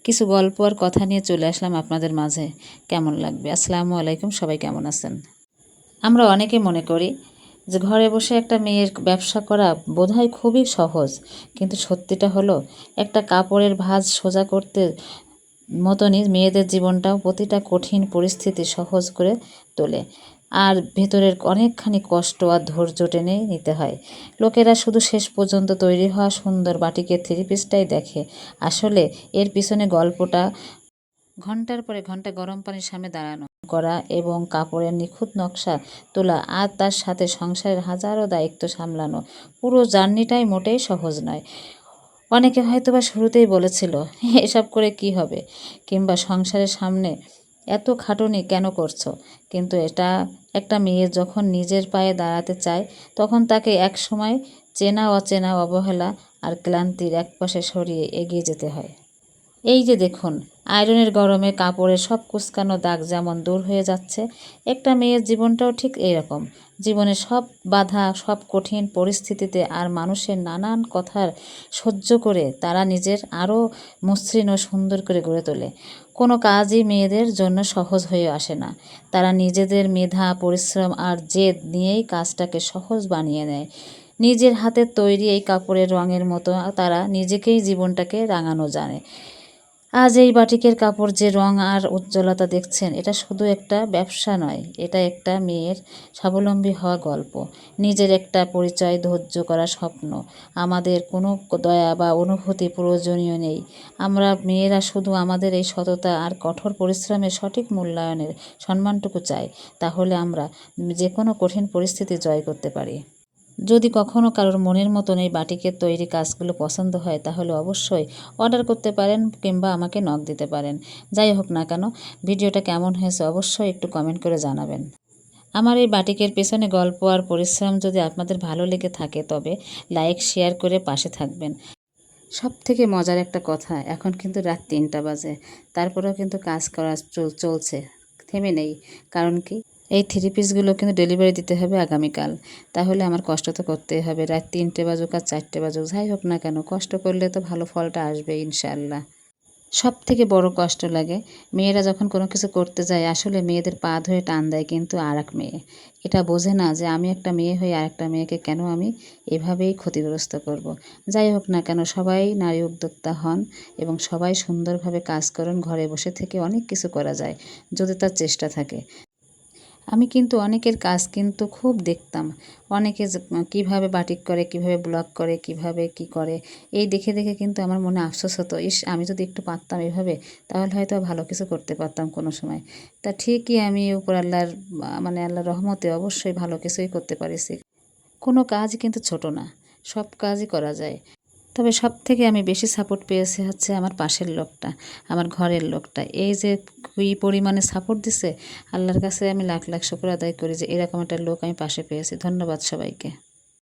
কিছু গল্প আর কথা নিয়ে চলে আসলাম আপনাদের মাঝে। কেমন লাগবে? আসসালামু আলাইকুম, সবাই কেমন আছেন? আমরা অনেকে মনে করি যে ঘরে বসে একটা মেয়ের ব্যবসা করা বোধহয় খুবই সহজ, কিন্তু সত্যিটা হলো একটা কাপড়ের ভাঁজ সোজা করতে মতনই মেয়েদের জীবনটাও প্রতিটা কঠিন পরিস্থিতি সহজ করে তোলে। আর ভেতরের অনেকখানি কষ্ট আর ধৈর্য টেনে নিতে হয়। লোকেরা শুধু শেষ পর্যন্ত তৈরি হওয়া সুন্দর বাটিকের থ্রি পিসটাই দেখে। আসলে এর পিছনে গল্পটা ঘন্টার পরে ঘন্টা গরম পানির সামনে দাঁড়ানো করা এবং কাপড়ের নিখুঁত নকশা তোলা আর তার সাথে সংসারের হাজারো দায়িত্ব সামলানো, পুরো জার্নিটাই মোটেই সহজ নয়। অনেকে হয়তোবা শুরুতেই বলেছিল এসব করে কি হবে, কিংবা সংসারের সামনে এত খাটুনি কেন করছো। কিন্তু এটা একটা মেয়ে যখন নিজের পায়ে দাঁড়াতে চায়, তখন তাকে এক সময় চেনা অচেনা অবহেলা আর ক্লান্তির একপাশে সরিয়ে এগিয়ে যেতে হয়। এই যে দেখুন, আয়রনের গরমে কাপড়ের সব কুঁচকানো দাগ যেমন দূর হয়ে যাচ্ছে, একটা মেয়ের জীবনটাও ঠিক এইরকম। জীবনের সব বাধা, সব কঠিন পরিস্থিতিতে আর মানুষের নানান কথার সহ্য করে তারা নিজের আরও মসৃণ ও সুন্দর করে গড়ে তোলে। কোনো কাজই মেয়েদের জন্য সহজ হয়ে আসে না। তারা নিজেদের মেধা, পরিশ্রম আর জেদ নিয়েই কাজটাকে সহজ বানিয়ে নেয়। নিজের হাতের তৈরি এই কাপড়ের রঙের মতো তারা নিজেকেই জীবনটাকে রাঙানো জানে। আজ এই বাটিকের কাপড় যে রং আর উজ্জ্বলতা দেখছেন, এটা শুধু একটা ব্যবসা নয়, এটা একটা মেয়ের স্বাবলম্বী হওয়া গল্প, নিজের একটা পরিচয়, ধৈর্য করা স্বপ্ন। আমাদের কোনো দয়া বা অনুভূতি প্রয়োজনীয় নেই। আমরা মেয়েরা শুধু আমাদের এই সততা আর কঠোর পরিশ্রমের সঠিক মূল্যায়নের সম্মানটুকু চাই। তাহলে আমরা যে কোনো কঠিন পরিস্থিতি জয় করতে পারি। যদি কখনও কারোর মনের মতন এই বাটিকের তৈরি কাজগুলো পছন্দ হয়, তাহলে অবশ্যই অর্ডার করতে পারেন কিংবা আমাকে নক দিতে পারেন। যাই হোক না কেন, ভিডিওটা কেমন হয়েছে অবশ্যই একটু কমেন্ট করে জানাবেন। আমার এই বাটিকের পেছনে গল্প আর পরিশ্রম যদি আপনাদের ভালো লেগে থাকে, তবে লাইক শেয়ার করে পাশে থাকবেন। সব থেকে মজার একটা কথা, এখন কিন্তু রাত ৩টা বাজে, তারপরেও কিন্তু কাজ করা চলছে, থেমে নেই। কারণ কি, এই থ্রি পিসগুলো কিন্তু ডেলিভারি দিতে হবে আগামীকাল। তাহলে আমার কষ্ট তো করতেই হবে, রাত ৩টে বাজুক আর ৪টে বাজুক, যাই হোক না কেন, কষ্ট করলে তো ভালো ফলটা আসবে ইনশাআল্লাহ। সব থেকে বড় কষ্ট লাগে মেয়েরা যখন কোনো কিছু করতে যায়, আসলে মেয়েদের পা ধরে টান দেয় কিন্তু আর এক মেয়ে। এটা বোঝে না যে আমি একটা মেয়ে হয়ে আরেকটা মেয়েকে কেন আমি এভাবেই ক্ষতিগ্রস্ত করব। যাই হোক না কেন, সবাই নারী উদ্যোক্তা হন এবং সবাই সুন্দরভাবে কাজ করুন। ঘরে বসে থেকে অনেক কিছু করা যায় যদি তার চেষ্টা থাকে। আমি কিন্তু অনেকের কাজ কিন্তু খুব দেখতাম, অনেকে কীভাবে বাটিক করে, কিভাবে ব্লক করে, কিভাবে কি করে, এই দেখে দেখে কিন্তু আমার মনে আফসোস হতো, ইস আমি যদি একটু পারতাম এভাবে, তাহলে হয়তো ভালো কিছু করতে পারতাম কোনো সময়। তা ঠিকই আমি উপর আল্লাহর আল্লাহর রহমতে অবশ্যই ভালো কিছুই করতে পারিছি। কোনো কাজ কিন্তু ছোট না, সব কাজই করা যায়। তবে সব থেকে আমি বেশি সাপোর্ট পেয়েছি হচ্ছে আমার পাশের লোকটা, আমার ঘরের লোকটা। এই যে কী পরিমাণে সাপোর্ট দিছে, আল্লাহর কাছে আমি লাখ লাখ শুকর আদায় করি যে এরকম একটা লোক আমি পাশে পেয়েছি। ধন্যবাদ সবাইকে।